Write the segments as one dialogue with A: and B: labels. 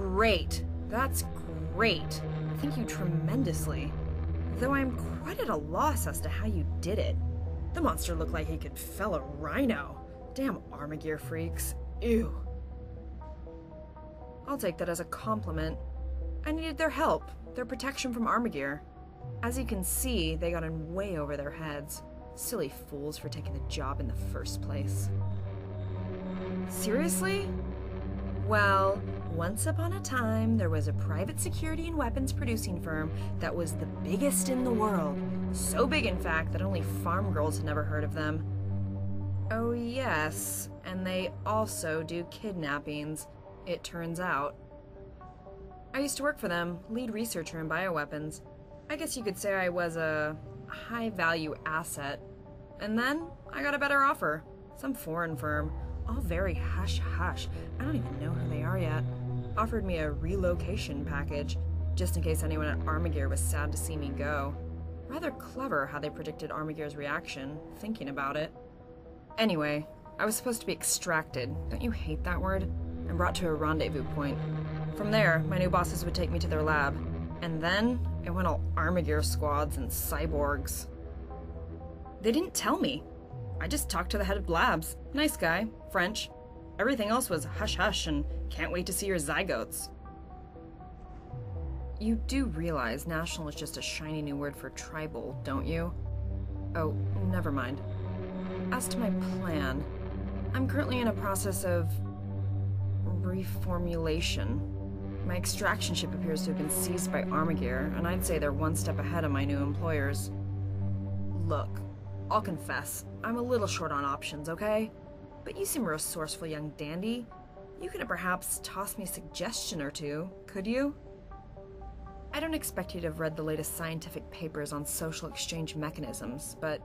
A: Great. That's great. Thank you tremendously. Though I'm quite at a loss as to how you did it. The monster looked like he could fell a rhino. Damn Armagear freaks. Ew. I'll take that as a compliment. I needed their help, their protection from Armagear. As you can see, they got in way over their heads. Silly fools for taking the job in the first place. Seriously? Well, once upon a time, there was a private security and weapons producing firm that was the biggest in the world. So big, in fact, that only farm girls had never heard of them. Oh yes, and they also do kidnappings, it turns out. I used to work for them, lead researcher in bioweapons. I guess you could say I was a high-value asset. And then I got a better offer. Some foreign firm, all very hush-hush. I don't even know who they are yet. Offered me a relocation package, just in case anyone at Armagear was sad to see me go. Rather clever how they predicted Armagear's reaction, thinking about it. Anyway, I was supposed to be extracted, don't you hate that word? And brought to a rendezvous point. From there, my new bosses would take me to their lab. And then, it went all Armagear squads and cyborgs. They didn't tell me. I just talked to the head of labs. Nice guy, French. Everything else was hush-hush and can't wait to see your zygotes. You do realize national is just a shiny new word for tribal, don't you? Oh, never mind. As to my plan, I'm currently in a process of reformulation. My extraction ship appears to have been seized by Armagear, and I'd say they're one step ahead of my new employers. Look, I'll confess, I'm a little short on options, okay? But you seem a resourceful young dandy. You could perhaps toss me a suggestion or two, could you? I don't expect you to have read the latest scientific papers on social exchange mechanisms, but...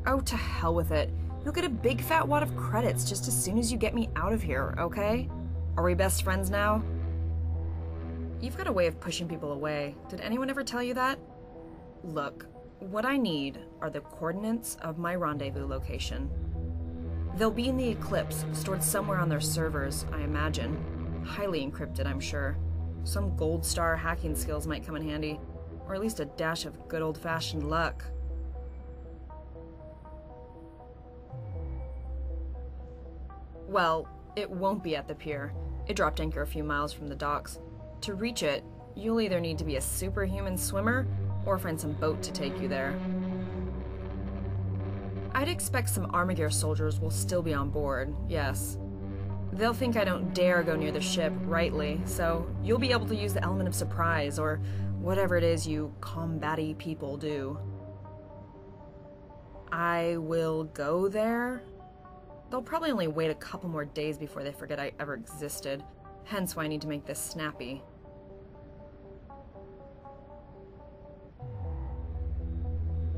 A: Oh, to hell with it. You'll get a big fat wad of credits just as soon as you get me out of here, okay? Are we best friends now? You've got a way of pushing people away. Did anyone ever tell you that? Look, what I need are the coordinates of my rendezvous location. They'll be in the Eclipse, stored somewhere on their servers, I imagine. Highly encrypted, I'm sure. Some gold star hacking skills might come in handy, or at least a dash of good old-fashioned luck. Well, it won't be at the pier. It dropped anchor a few miles from the docks. To reach it, you'll either need to be a superhuman swimmer or find some boat to take you there. I'd expect some Armagear soldiers will still be on board, yes. They'll think I don't dare go near the ship, rightly, so you'll be able to use the element of surprise or whatever it is you combat-y people do. I will go there? They'll probably only wait a couple more days before they forget I ever existed, hence why I need to make this snappy.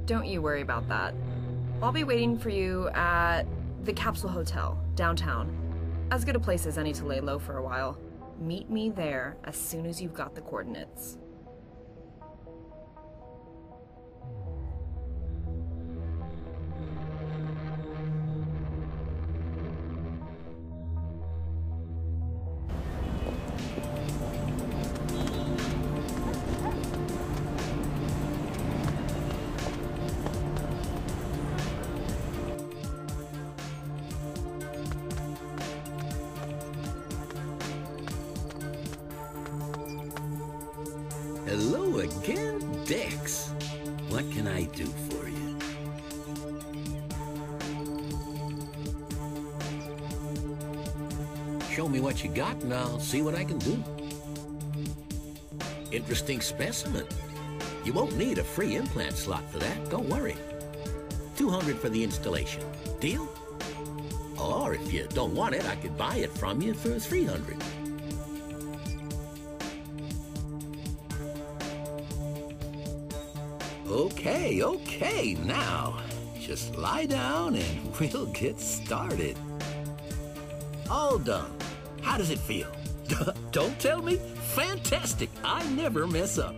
A: Don't you worry about that. I'll be waiting for you at the Capsule Hotel, downtown. As good a place as any to lay low for a while. Meet me there as soon as you've got the coordinates.
B: Hello again, Dex. What can I do for you? Show me what you got and I'll see what I can do. Interesting specimen. You won't need a free implant slot for that, don't worry. 200 for the installation. Deal? Or if you don't want it, I could buy it from you for 300. Okay, now, just lie down and we'll get started. All done. How does it feel? Don't tell me? Fantastic, I never mess up.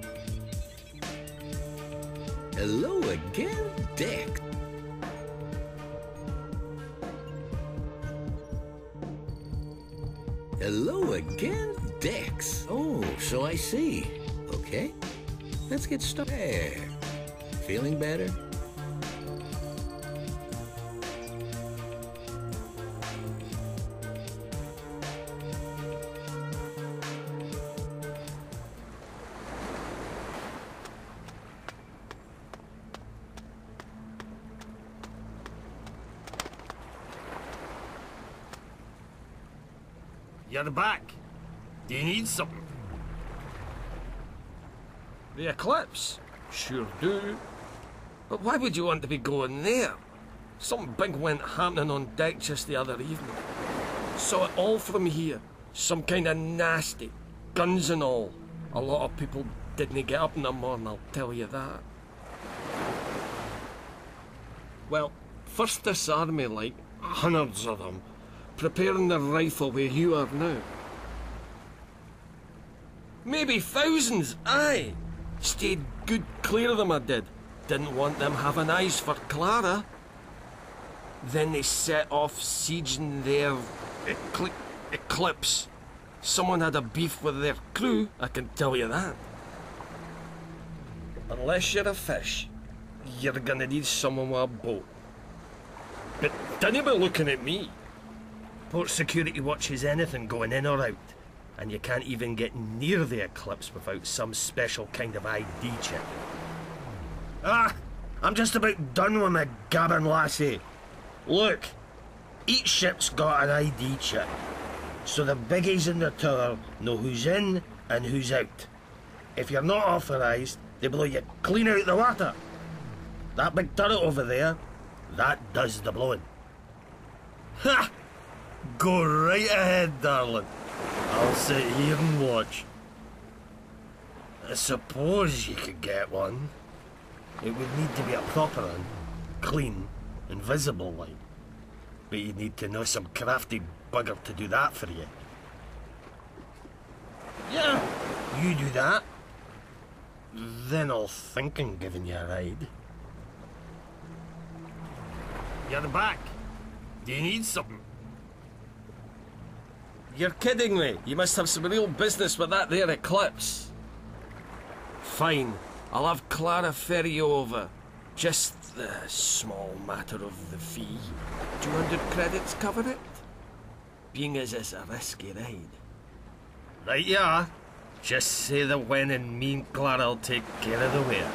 B: Hello again, Dex. Hello again, Dex. Oh, so I see. Okay, let's get started. There. Feeling better?
C: You're back. Do you need something?
D: The Eclipse? Sure do. But why would you want to be going there? Something big went happening on deck just the other evening. Saw it all from here. Some kind of nasty. Guns and all. A lot of people didn't get up in the morning, I'll tell you that. Well, first this army, like, hundreds of them, preparing their rifle where you are now. Maybe thousands, aye. Stayed good clear of them, I did. Didn't want them having eyes for Clara. Then they set off sieging their Eclipse. Someone had a beef with their crew, I can tell you that. Unless you're a fish, you're gonna need someone with a boat. But don't be looking at me. Port security watches anything going in or out, and you can't even get near the Eclipse without some special kind of ID check. Ah, I'm just about done with my gabbing, lassie. Look, each ship's got an ID chip, so the biggies in the tower know who's in and who's out. If you're not authorised, they blow you clean out the water. That big turret over there, that does the blowing. Ha! Go right ahead, darling. I'll sit here and watch. I suppose you could get one. It would need to be a proper one, clean and visible like. But you'd need to know some crafty bugger to do that for you. Yeah, you do that. Then I'll think of giving you a ride. You're back. Do you need something? You're kidding me. You must have some real business with that there Eclipse. Fine. I'll have Clara ferry you over. Just the small matter of the fee. 200 credits cover it? Being as it's a risky ride. Right you are. Just say the when and me and Clara'll take care of the where.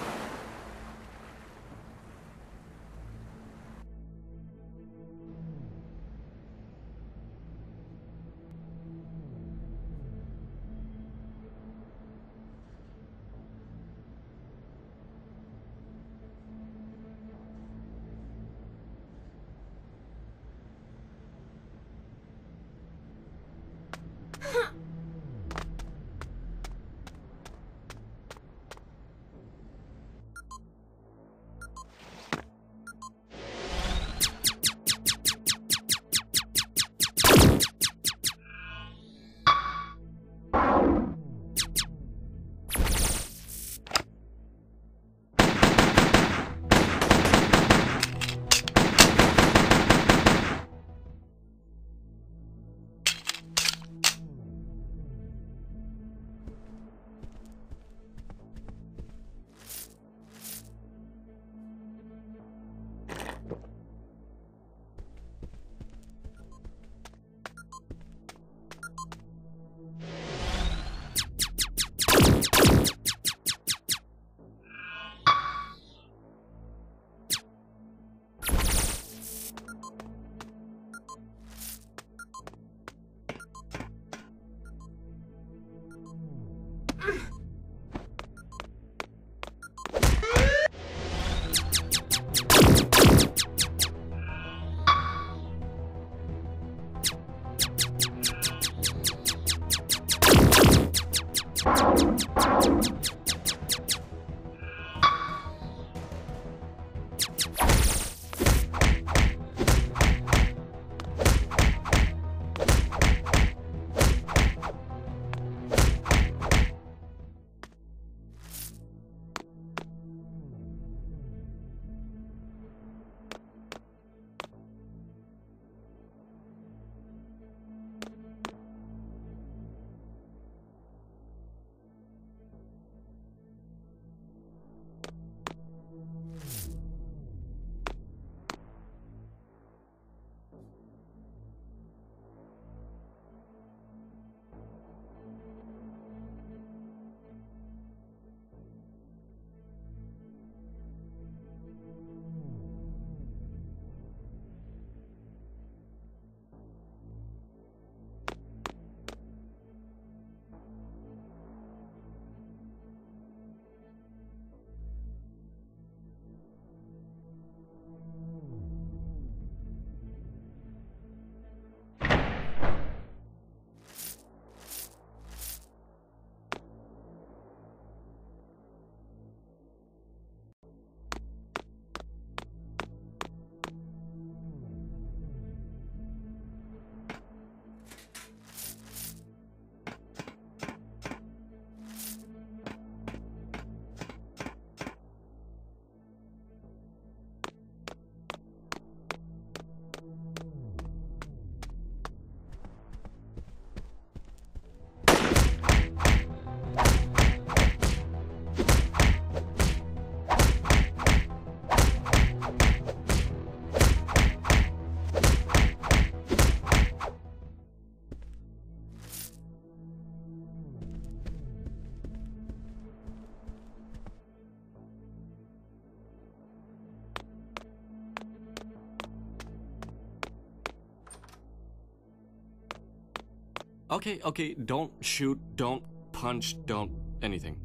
E: Okay, don't shoot, don't punch, don't anything.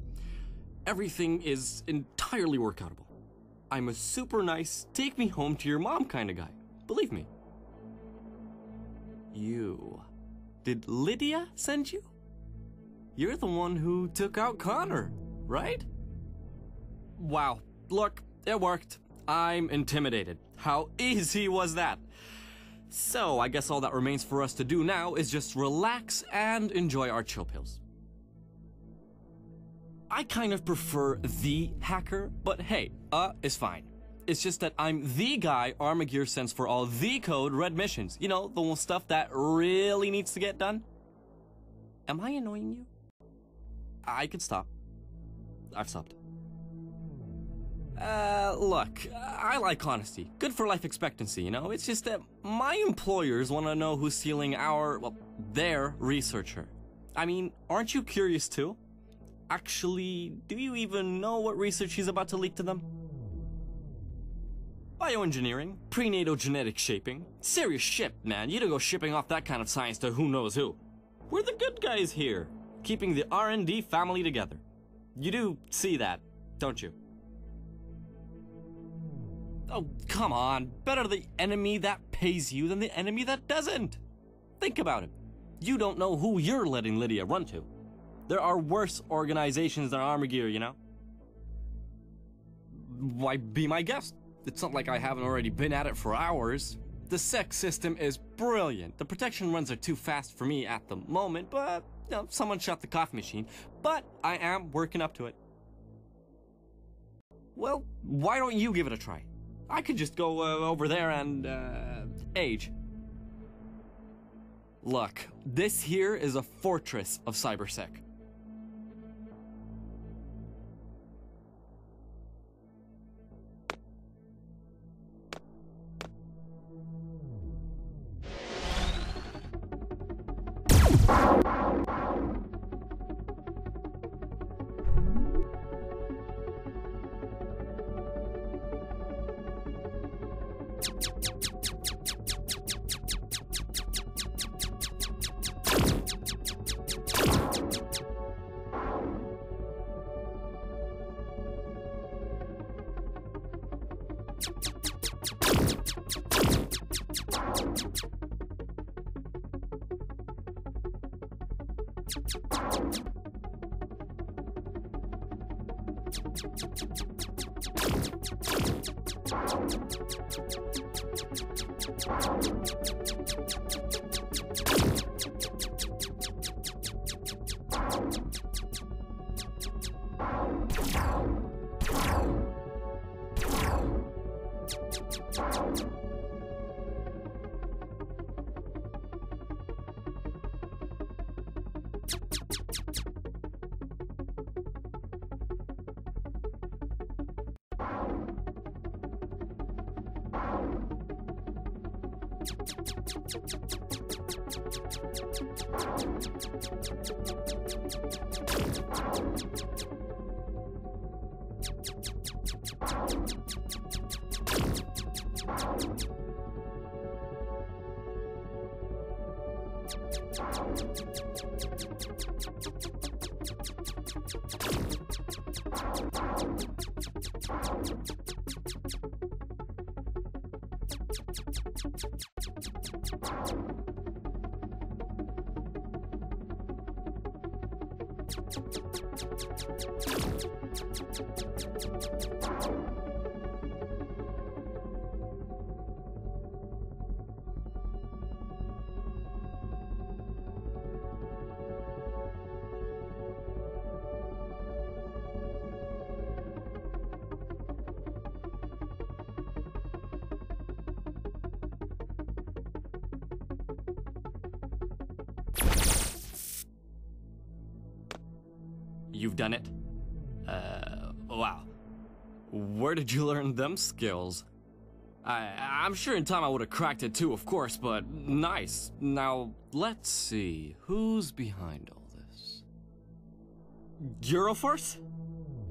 E: Everything is entirely workoutable. I'm a super nice, take me home to your mom kind of guy. Believe me. You. Did Lydia send you? You're the one who took out Connor, right? Wow, look, it worked. I'm intimidated. How easy was that? So, I guess all that remains for us to do now is just relax and enjoy our chill pills. I kind of prefer the hacker, but hey, is fine. It's just that I'm the guy Armagear sends for all the code red missions. You know, the stuff that really needs to get done. Am I annoying you? I could stop. I've stopped. Look, I like honesty. Good for life expectancy, you know? It's just that my employers want to know who's stealing their researcher. I mean, aren't you curious too? Actually, do you even know what research he's about to leak to them? Bioengineering, prenatal genetic shaping. Serious shit, man. You don't go shipping off that kind of science to who knows who. We're the good guys here, keeping the R&D family together. You do see that, don't you? Oh, come on. Better the enemy that pays you than the enemy that doesn't. Think about it. You don't know who you're letting Lydia run to. There are worse organizations than Armagear, you know? Why, be my guest. It's not like I haven't already been at it for hours. The sex system is brilliant. The protection runs are too fast for me at the moment, but, you know, someone shut the coffee machine. But I am working up to it. Well, why don't you give it a try? I could just go over there and, age. Look, this here is a fortress of cybersec. You've done it? Wow. Where did you learn them skills? I'm sure in time I would have cracked it too, of course, but nice. Now, let's see. Who's behind all this? Euroforce?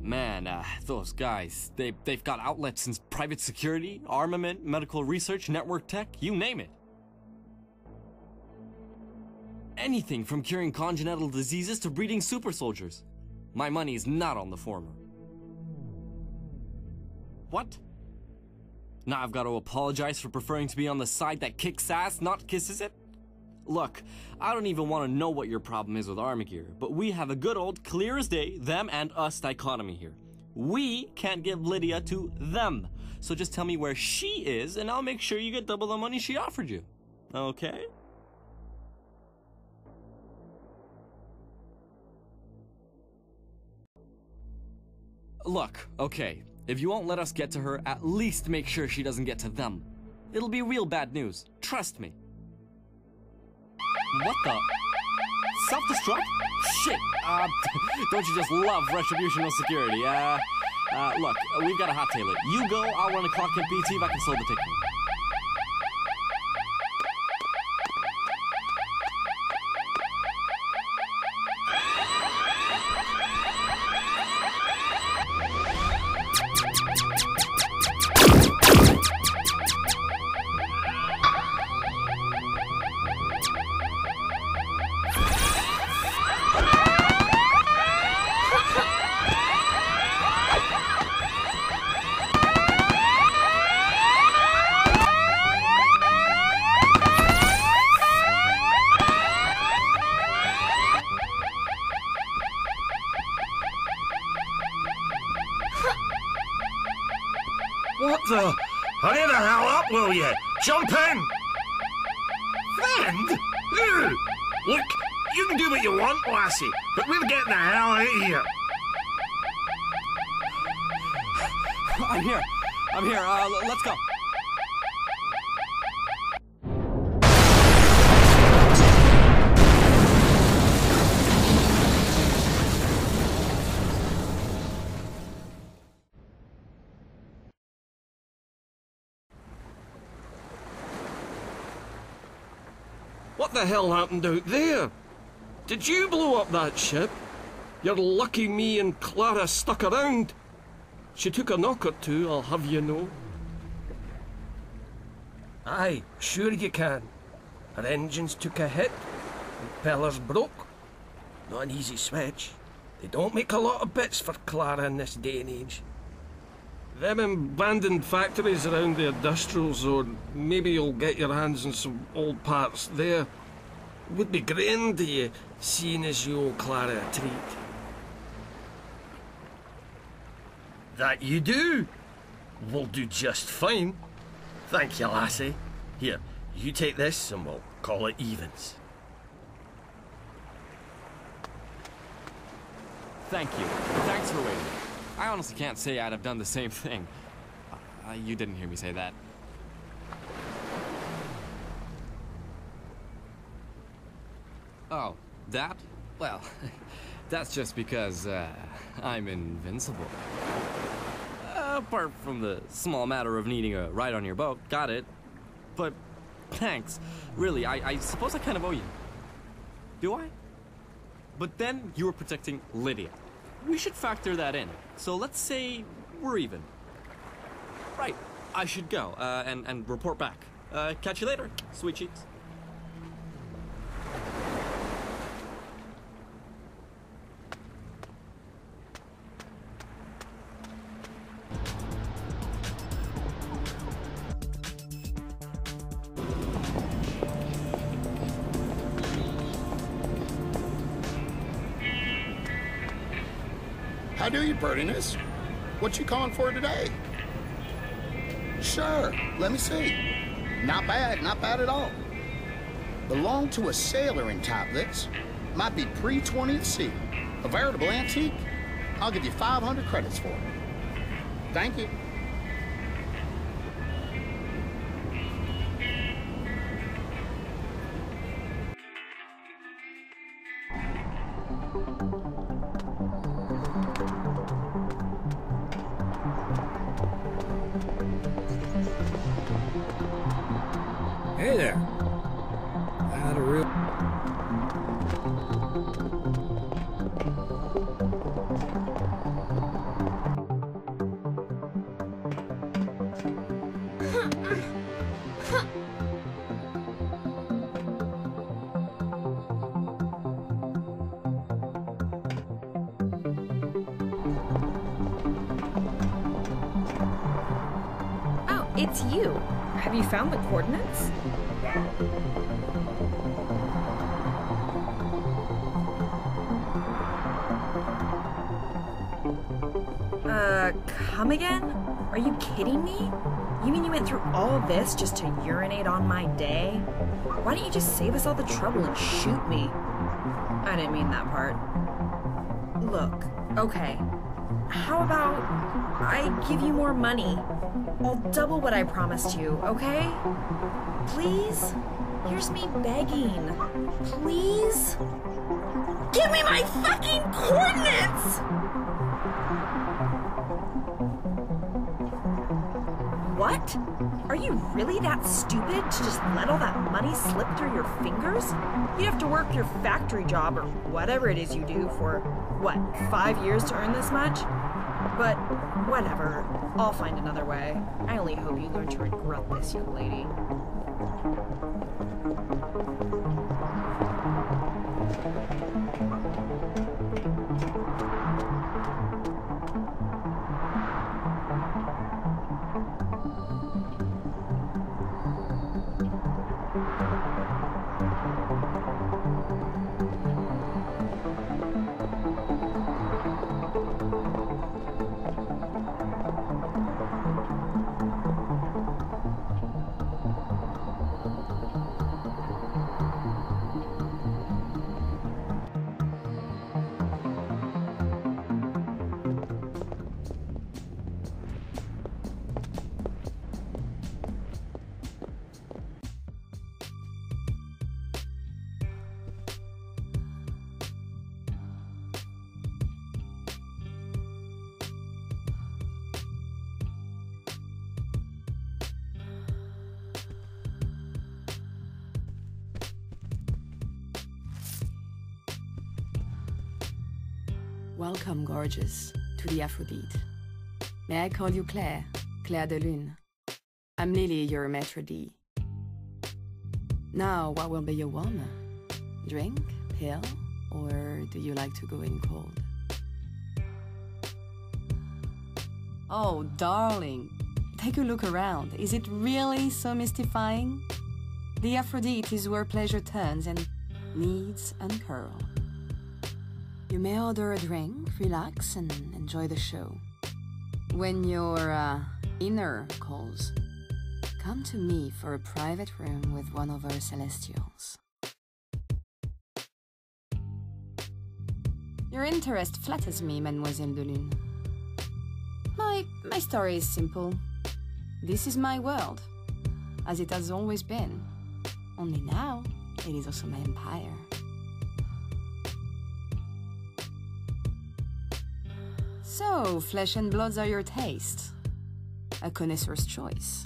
E: Man, those guys, they've got outlets in private security, armament, medical research, network tech, you name it. anything from curing congenital diseases to breeding super soldiers. My money's not on the former. What? Now I've got to apologize for preferring to be on the side that kicks ass, not kisses it? Look, I don't even want to know what your problem is with Armagear, but we have a good old clear as day, them and us dichotomy here. We can't give Lydia to them. So just tell me where she is, and I'll make sure you get double the money she offered you. Okay? Look, okay, if you won't let us get to her, at least make sure she doesn't get to them. It'll be real bad news. Trust me. What the? Self-destruct? Shit. Don't you just love retributional security? Look, we've got to hot-tail it. You go, I'll run a clock in PT if I can slow the tick.
D: What the? Hurry the hell up, will you? Jump in!
C: Friend? Ugh. Look, you can do what you want, lassie, but we're getting the hell out of here.
E: I'm here. Let's go.
D: What the hell happened out there? Did you blow up that ship? You're lucky me and Clara stuck around. She took a knock or two, I'll have you know. Aye, sure you can. Her engines took a hit, impellers broke. Not an easy switch. They don't make a lot of bits for Clara in this day and age. Them abandoned factories around the industrial zone, maybe you'll get your hands on some old parts there. Would be grand to you, seeing as you owe Clara a treat. That you do. We'll do just fine. Thank you, lassie. Here, you take this and we'll call it evens.
E: Thank you. Thanks for waiting. I honestly can't say I'd have done the same thing. You didn't hear me say that. Oh, that? Well, that's just because, I'm invincible. Apart from the small matter of needing a ride on your boat, got it. But, thanks. Really, I suppose I kind of owe you. Do I? But then you were protecting Lydia. We should factor that in. So let's say we're even. Right, I should go, and report back. Catch you later, sweet cheeks.
F: How do you, Prettiness? What you calling for today? Sure, let me see. Not bad at all. Belonged to a sailor in Toplitz. Might be pre-20th C. A veritable antique. I'll give you 500 credits for it. Thank you.
D: Hey there. I had a real...
A: it's you. Have you found the coordinates? Come again? Are you kidding me? You mean you went through all this just to urinate on my day? Why don't you just save us all the trouble and shoot me? I didn't mean that part. Look, okay. How about I give you more money? I'll double what I promised you, okay? Please? Here's me begging. Please? Give me my fucking coordinates! What? Are you really that stupid to just let all that money slip through your fingers? You'd have to work your factory job or whatever it is you do for, what, 5 years to earn this much? But whatever, I'll find another way. I only hope you learn to regret this, young lady.
G: Welcome, gorgeous, to the Aphrodite. May I call you Claire, Claire de Lune? I'm Lily, your maître d'. Now, what will be your warmer? Drink, pill, or do you like to go in cold? Oh, darling, take a look around. Is it really so mystifying? The Aphrodite is where pleasure turns and needs uncurl. You may order a drink, relax, and enjoy the show. When your inner calls, come to me for a private room with one of our celestials. Your interest flatters me, Mademoiselle de Lune. My story is simple. This is my world, as it has always been. Only now, it is also my empire. So, flesh and bloods are your taste. A connoisseur's choice.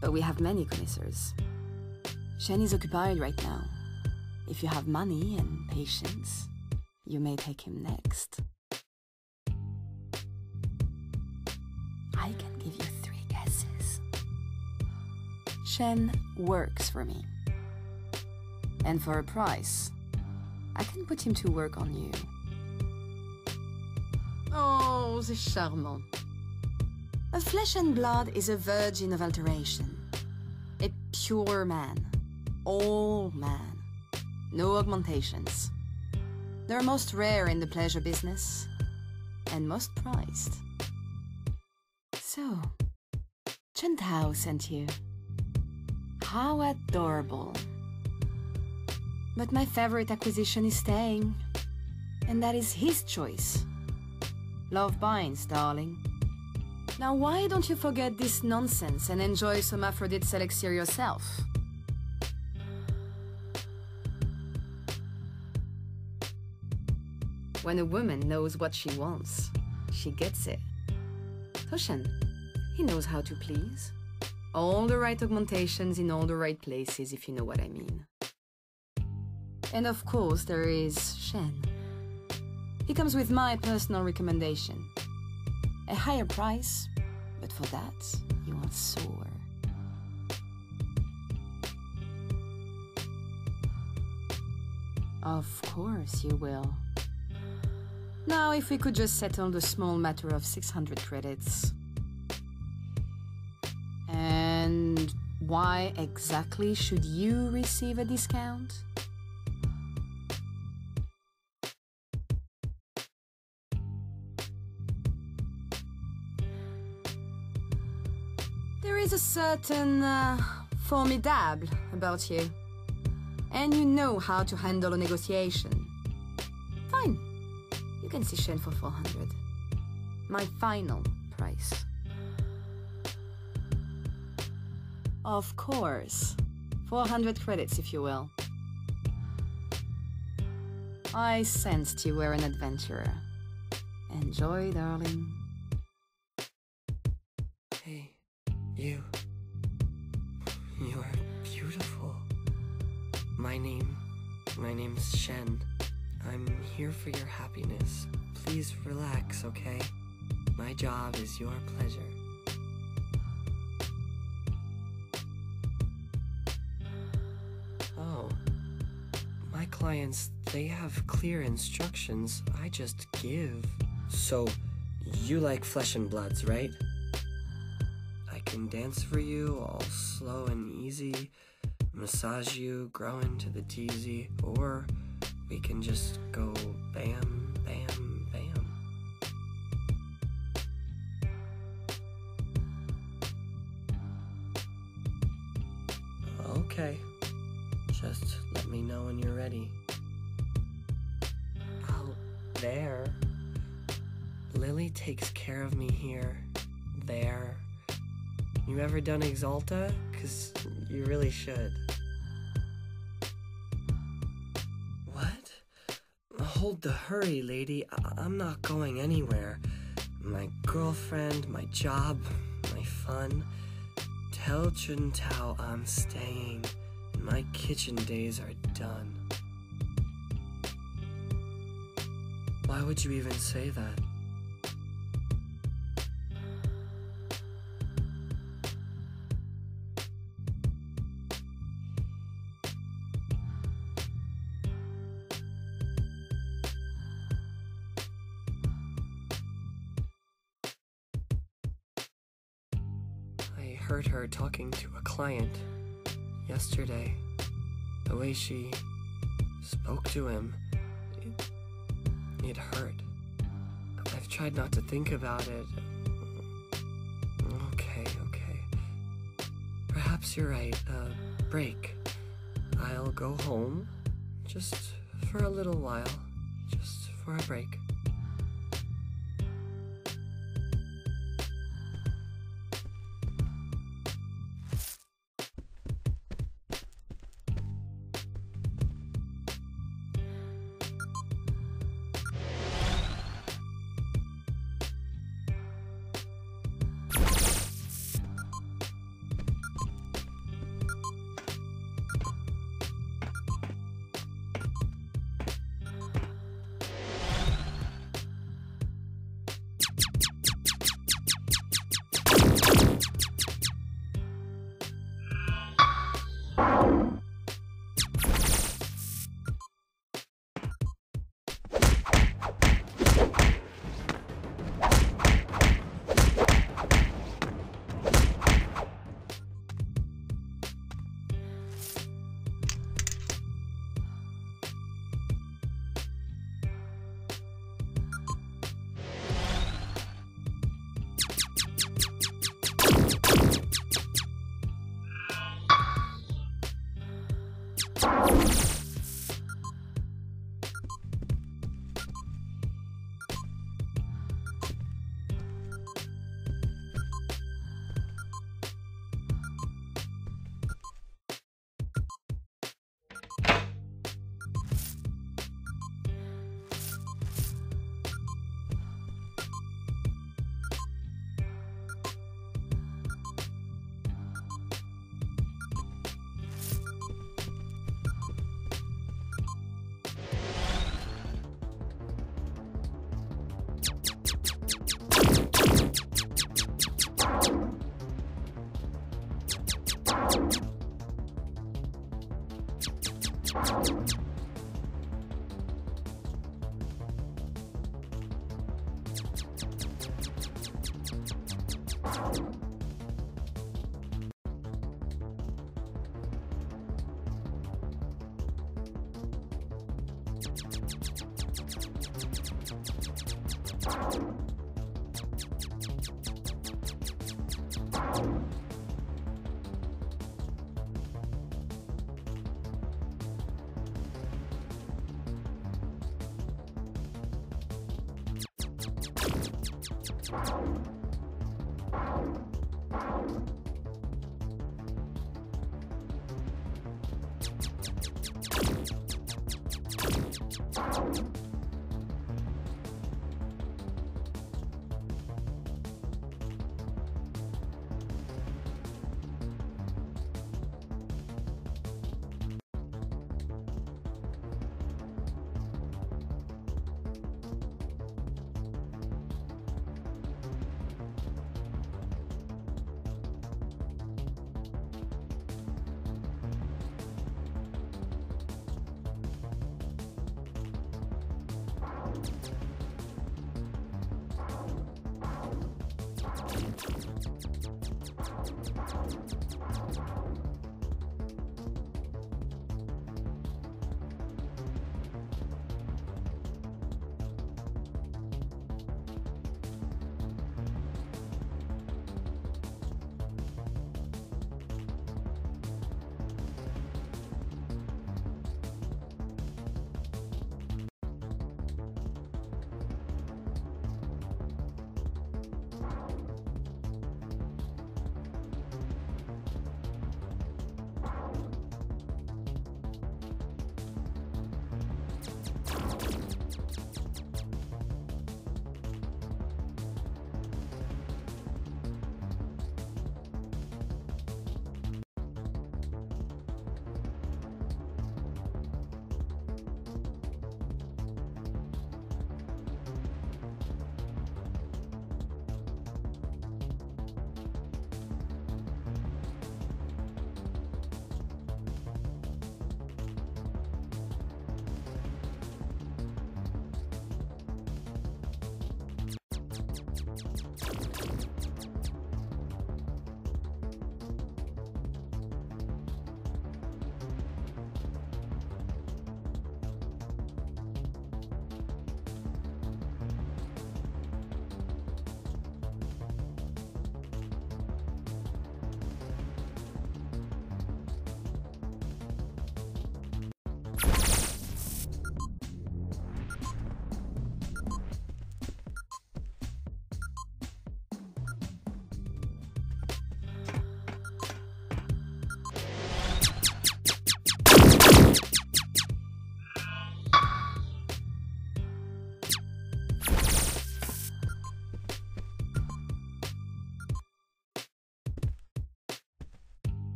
G: But we have many connoisseurs. Shen is occupied right now. If you have money and patience, you may take him next. I can give you 3 guesses. Shen works for me. And for a price, I can put him to work on you. Oh, c'est charmant. A flesh and blood is a virgin of alteration. A pure man. All man. No augmentations. They're most rare in the pleasure business. And most prized. So, Chen Tao sent you. How adorable. But my favorite acquisition is staying. And that is his choice. Love binds, darling. Now why don't you forget this nonsense and enjoy some Aphrodite elixir yourself? When a woman knows what she wants, she gets it. Toshan, he knows how to please. All the right augmentations in all the right places, if you know what I mean. And of course there is Shen. He comes with my personal recommendation. A higher price, but for that, you will soar. Of course you will. Now, if we could just settle the small matter of 600 credits. Why exactly should you receive a discount? There is a certain formidable about you. And you know how to handle a negotiation. Fine. You can see Shen for 400. My final price. Of course. 400 credits, if you will. I sensed you were an adventurer. Enjoy, darling.
H: Hey, you. You are beautiful. My name's Shen. I'm here for your happiness. Please relax, okay? My job is your pleasure. Oh. My clients, they have clear instructions. I just give. So, you like flesh and bloods, right? I can dance for you, all slow and easy, massage you, grow into the teasy, or we can just go bam, bam, bam. Okay. Just let me know when you're ready. Out there. Lily takes care of me here. There. You ever done Exalta? 'Cause you really should. What? Hold the hurry, lady. I'm not going anywhere. My girlfriend, my job, my fun. Tell Juntao I'm staying. My kitchen days are done. Why would you even say that? I heard her talking to a client yesterday. The way she spoke to him, it hurt. I've tried not to think about it. Okay. Perhaps you're right. Break. I'll go home, just for a little while. Just for a break.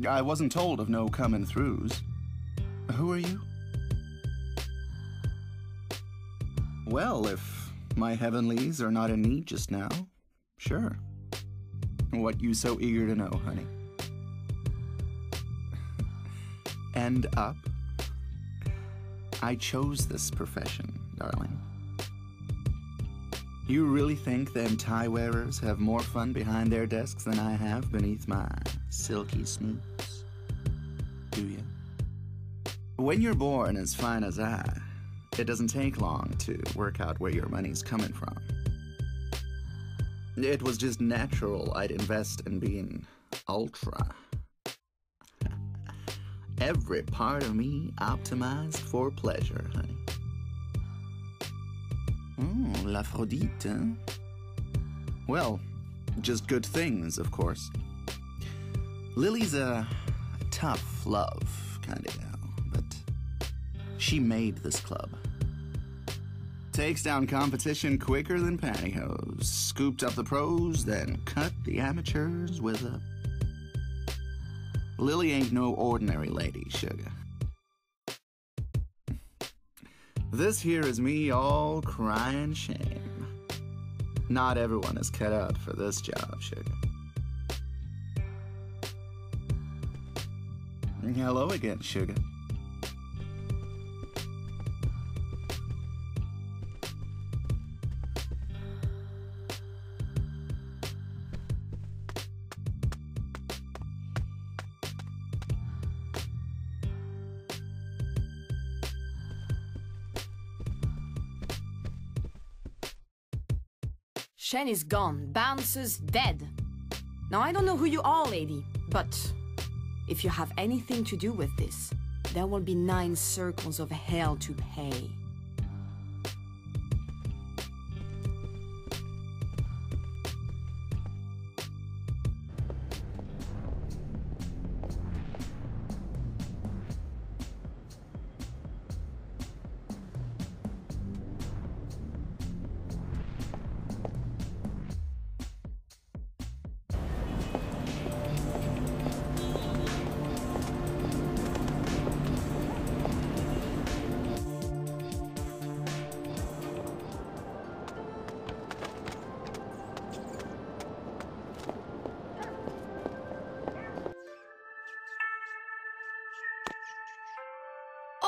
I: I wasn't told of no coming-throughs. Who are you? Well, if my heavenlies are not in need just now, sure. What you so eager to know, honey? End up. I chose this profession, darling. You really think them tie wearers have more fun behind their desks than I have beneath my silky snoops? Do you? When you're born as fine as I, it doesn't take long to work out where your money's coming from. It was just natural I'd invest in being ultra. Every part of me optimized for pleasure, honey. L'Aphrodite, huh? Well, just good things, of course. Lily's a tough love kind of gal, but she made this club. Takes down competition quicker than pantyhose. Scooped up the pros, then cut the amateurs with a... Lily ain't no ordinary lady, sugar. This here is me all crying shame. Not everyone is cut out for this job, sugar. Hello again, sugar.
G: Shen is gone. Bouncer's dead. Now, I don't know who you are, lady, but if you have anything to do with this, there will be 9 circles of hell to pay.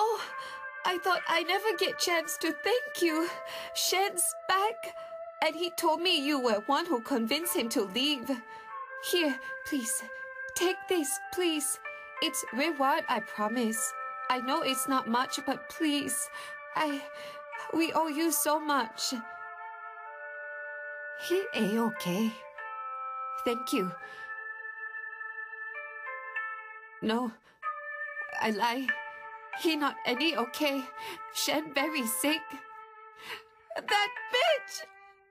J: Oh, I thought I never get chance to thank you. Shen's back, and he told me you were one who convinced him to leave. Here, please, take this, please. It's reward, I promise. I know it's not much, but please, we owe you so much. He A-okay. Thank you. No, I lie. He not any okay. Shen very sick. That bitch!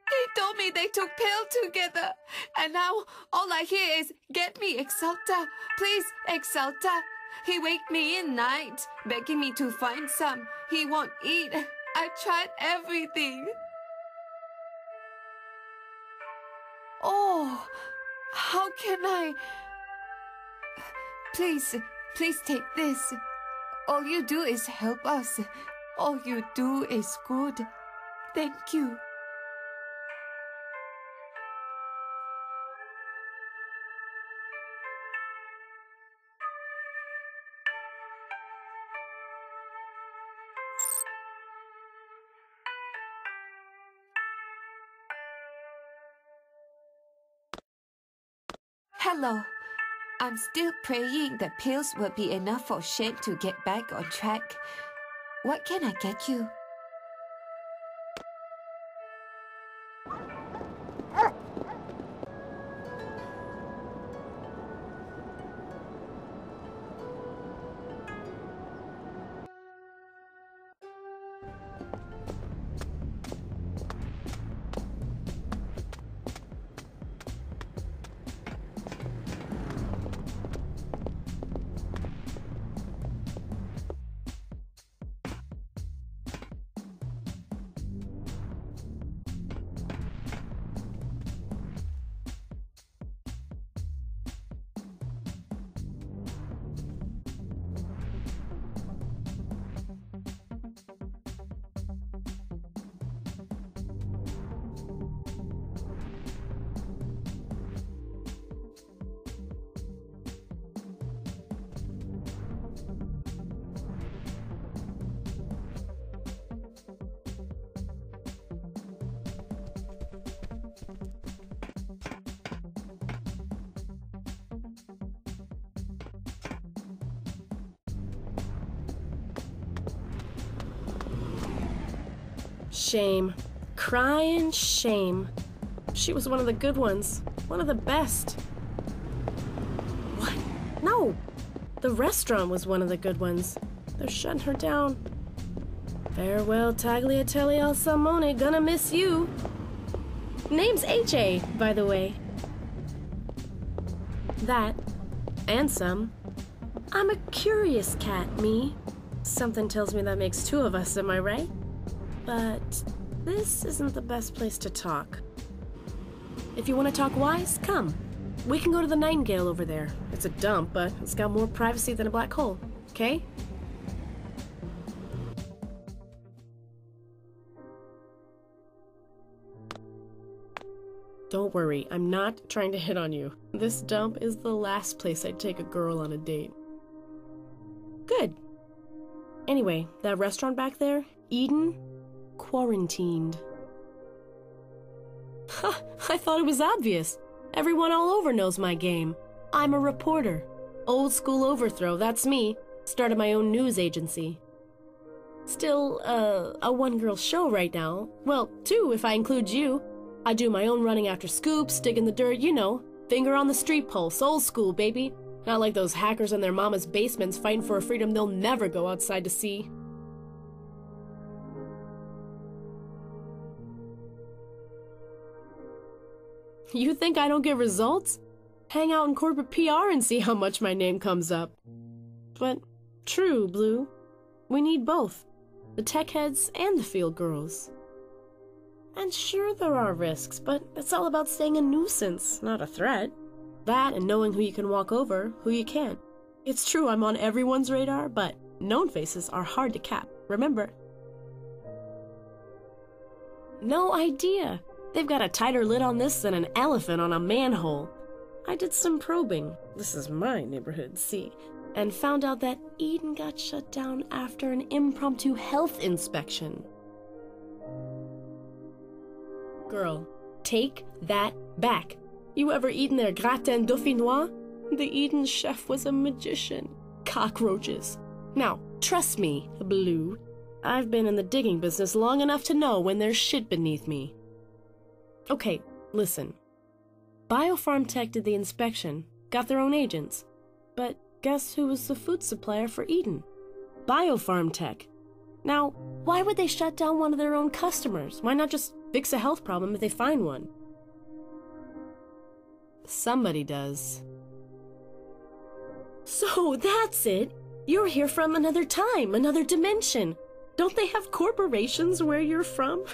J: He told me they took pill together. And now all I hear is, get me Exalta. Please, Exalta. He wake me in night, begging me to find some. He won't eat. I tried everything. Oh, how can I... Please take this. All you do is help us. All you do is good. Thank you. Hello. I'm still praying the pills will be enough for Shen to get back on track. What can I get you?
K: Shame. Crying shame. She was one of the good ones. One of the best. What? No! The restaurant was one of the good ones. They're shutting her down. Farewell, Tagliatelle al Salmone. Gonna miss you. Name's H.A., by the way. That, and some. I'm a curious cat, me. Something tells me that makes two of us, am I right? But this isn't the best place to talk. If you want to talk wise, come. We can go to the Nightingale over there. It's a dump, but it's got more privacy than a black hole, okay? Don't worry, I'm not trying to hit on you. This dump is the last place I'd take a girl on a date. Good. Anyway, that restaurant back there, Eden, quarantined. Ha! I thought it was obvious. Everyone all over knows my game. I'm a reporter. Old school overthrow, that's me. Started my own news agency. Still, a one-girl show right now. Well, two if I include you. I do my own running after scoops, dig in the dirt, you know. Finger on the street pulse, old school, baby. Not like those hackers in their mama's basements fighting for a freedom they'll never go outside to see. You think I don't get results? Hang out in corporate PR and see how much my name comes up. But true, Blue. We need both. The tech heads and the field girls. And sure there are risks, but it's all about staying a nuisance, not a threat. That and knowing who you can walk over, who you can't. It's true I'm on everyone's radar, but known faces are hard to cap, remember? No idea. They've got a tighter lid on this than an elephant on a manhole. I did some probing, this is my neighborhood, see, and found out that Eden got shut down after an impromptu health inspection. Girl, take that back. You ever eaten their gratin dauphinois? The Eden chef was a magician. Cockroaches. Now, trust me, Blue. I've been in the digging business long enough to know when there's shit beneath me. Okay, listen. Biofarm Tech did the inspection, got their own agents. But guess who was the food supplier for Eden? Biofarm Tech. Now, why would they shut down one of their own customers? Why not just fix a health problem if they find one? Somebody does. So that's it. You're here from another time, another dimension. Don't they have corporations where you're from?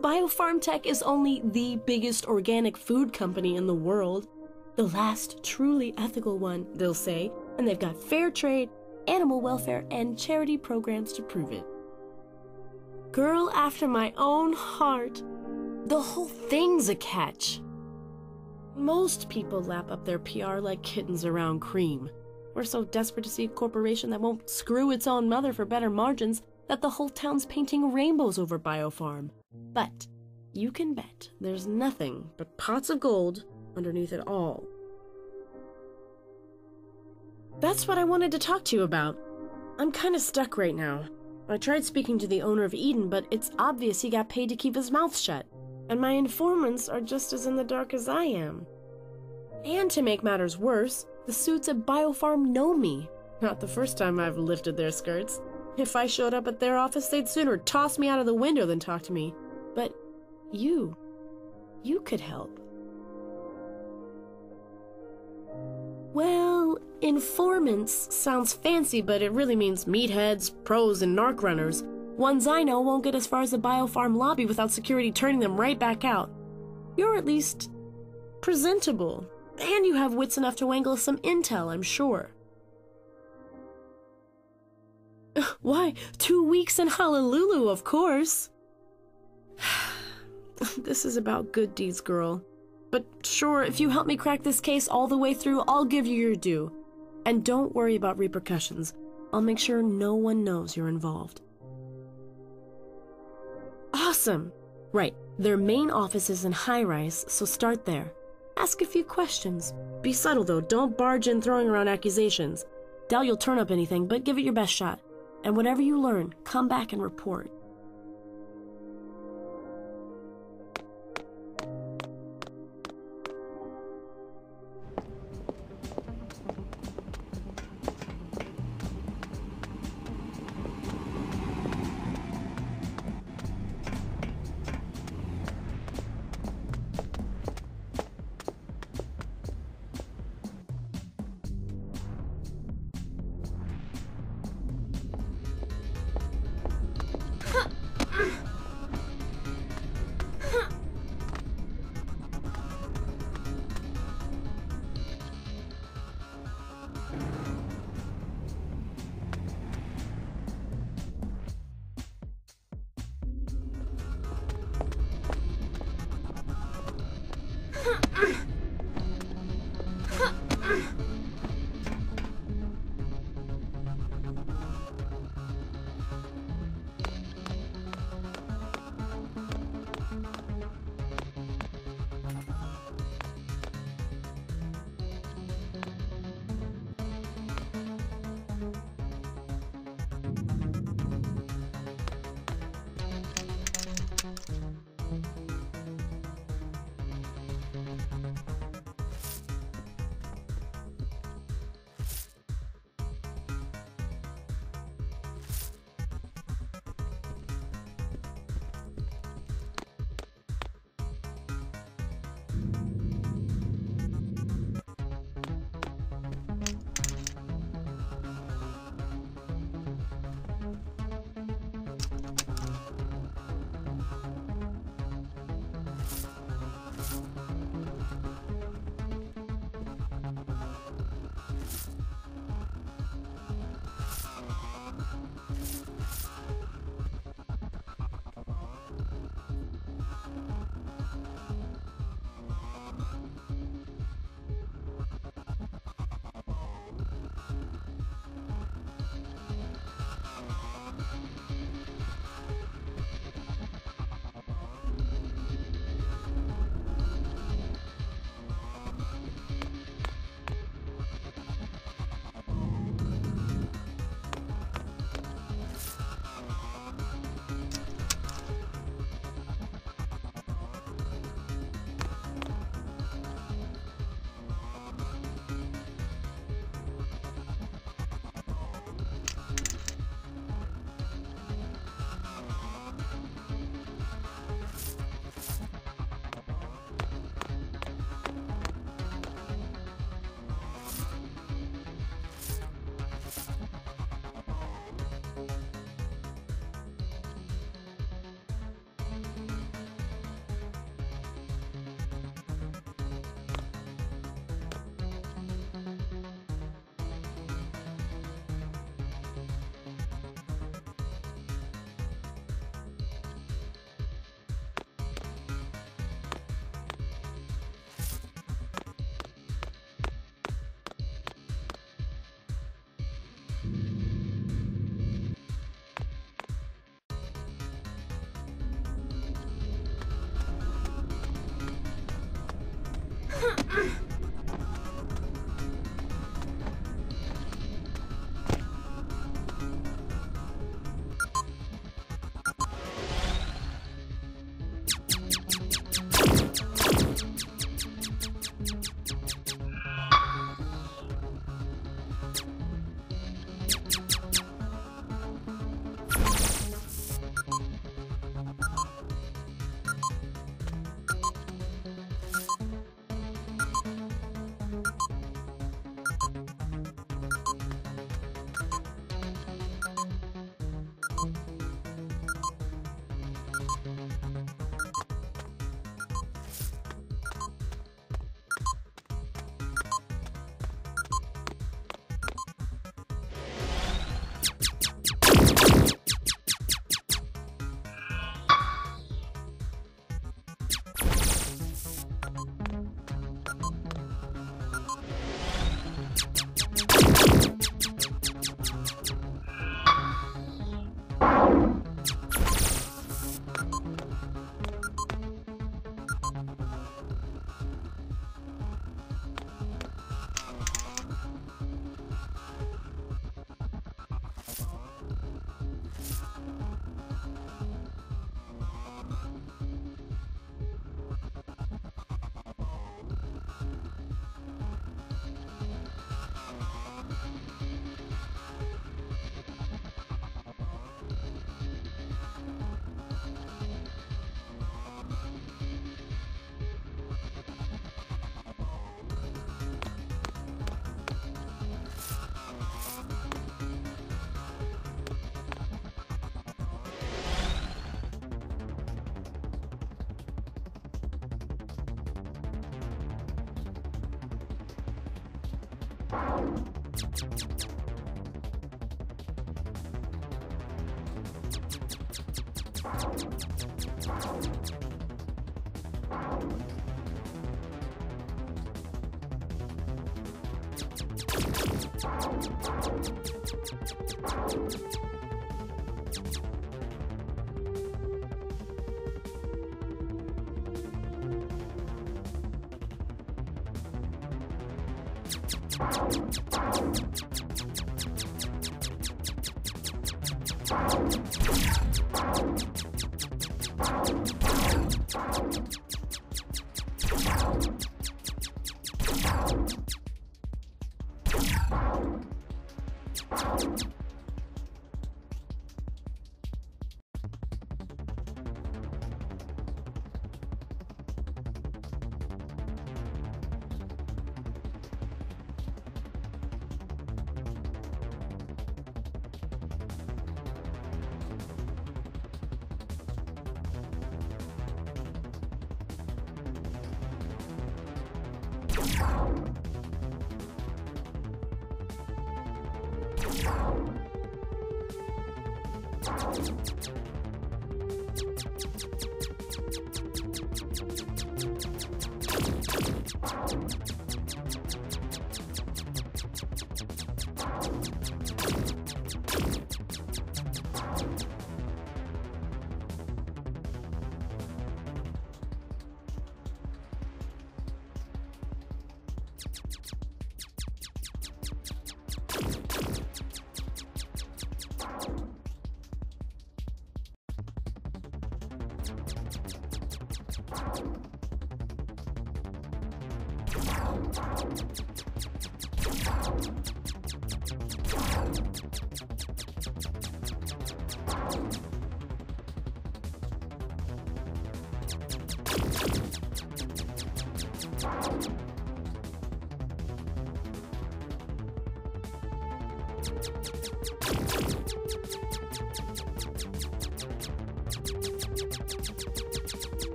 K: Biofarm Tech is only the biggest organic food company in the world. The last truly ethical one, they'll say, and they've got fair trade, animal welfare, and charity programs to prove it. Girl after my own heart. The whole thing's a catch. Most people lap up their PR like kittens around cream. We're so desperate to see a corporation that won't screw its own mother for better margins that the whole town's painting rainbows over Biofarm. But you can bet there's nothing but pots of gold underneath it all. That's what I wanted to talk to you about. I'm kind of stuck right now. I tried speaking to the owner of Eden, but it's obvious he got paid to keep his mouth shut. And my informants are just as in the dark as I am. And to make matters worse, the suits at Biofarm know me. Not the first time I've lifted their skirts. If I showed up at their office, they'd sooner toss me out of the window than talk to me. But you could help. Well, informants sounds fancy, but it really means meatheads, pros, and narc runners. Ones I know won't get as far as the Biofarm lobby without security turning them right back out. You're at least presentable, and you have wits enough to wangle some intel, I'm sure. Why, 2 weeks in Honolulu, of course. This is about good deeds, girl. But sure, if you help me crack this case all the way through, I'll give you your due. And don't worry about repercussions. I'll make sure no one knows you're involved. Awesome! Right, their main office is in High Rise, so start there. Ask a few questions. Be subtle though, don't barge in throwing around accusations. Doubt you'll turn up anything, but give it your best shot. And whatever you learn, come back and report.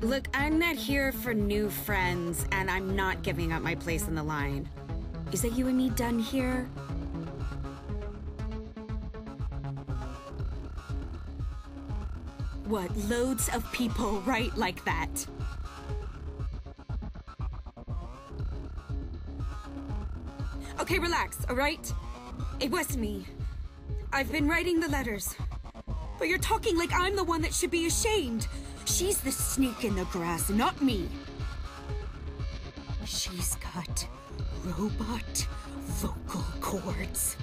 L: Look, I'm not here for new friends, and I'm not giving up my place in the line. Is that you and me done here? What, loads of people write like that? Okay, relax, all right? It was me. I've been writing the letters. But you're talking like I'm the one that should be ashamed. She's the snake in the grass, not me. She's got robot vocal cords.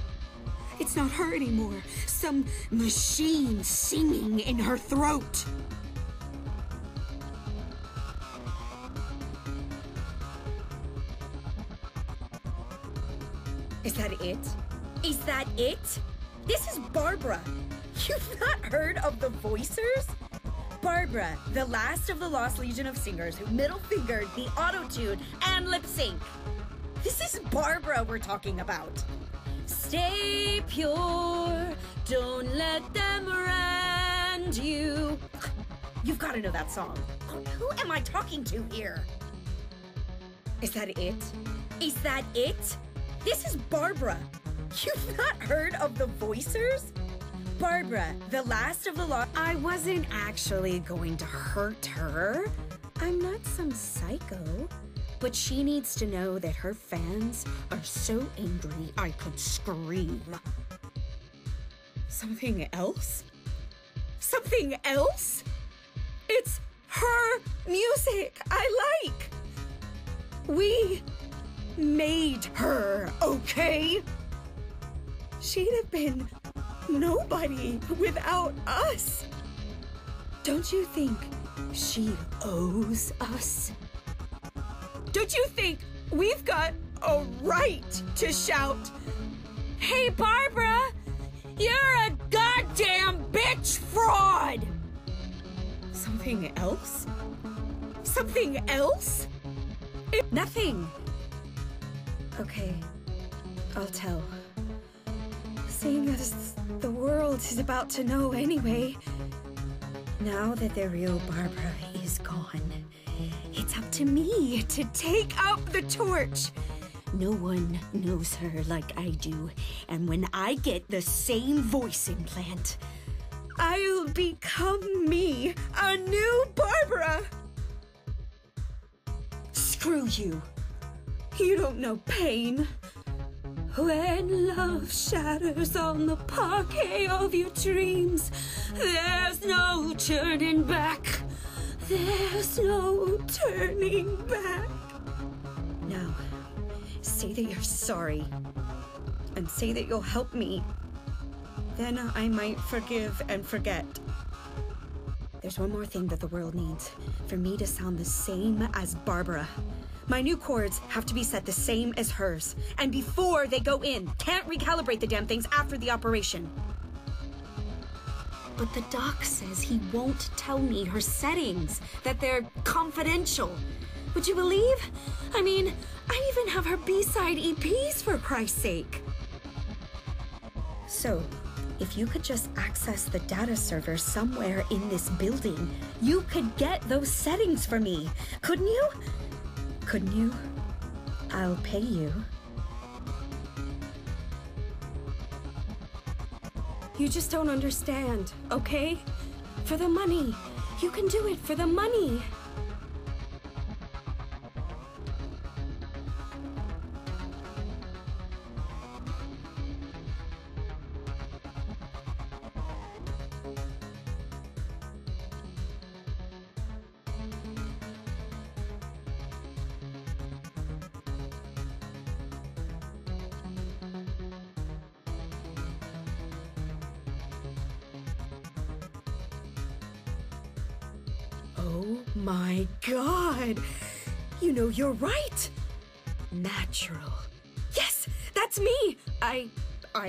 L: It's not her anymore. Some machine singing in her throat.
M: Is that it? Is that it? This is Barbara. You've not heard of the Voicers? Barbara, the last of the lost legion of singers who middle-fingered the auto-tune and lip-sync. This is Barbara we're talking about. Stay pure, don't let them rend you. You've got to know that song. Who am I talking to here? Is that it? Is that it? This is Barbara. You've not heard of the Voicers? Barbara, the last of the lot. I wasn't actually going to hurt her. I'm not some psycho. But she needs to know that her fans are so angry I could scream. Something else? Something else? It's her music I like. We made her, okay? She'd have been nobody without us. Don't you think she owes us? Don't you think we've got a right to shout, "Hey, Barbara, you're a goddamn bitch fraud"? Something else? Something else? Nothing. Okay, I'll tell. Seeing as the world is about to know anyway, now that the real Barbara is gone, it's up to me to take up the torch. No one knows her like I do, and when I get the same voice implant, I'll become me, a new Barbara. Screw you. You don't know pain. When love shatters on the parquet of your dreams, there's no turning back. There's no turning back. Now, say that you're sorry, and say that you'll help me. Then I might forgive and forget. There's one more thing that the world needs. For me to sound the same as Barbara. My new cords have to be set the same as hers. And before they go in. Can't recalibrate the damn things after the operation. But the doc says he won't tell me her settings, that they're confidential. Would you believe? I mean, I even have her B-side EPs, for Christ's sake. So, if you could just access the data server somewhere in this building, you could get those settings for me, couldn't you? Couldn't you? I'll pay you. You just don't understand, okay? For the money. You can do it for the money. Oh my God! You know, you're right! Natural. Yes, that's me! I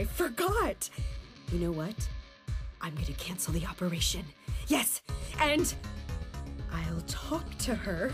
M: forgot. You know what? I'm gonna cancel the operation. Yes, and I'll talk to her.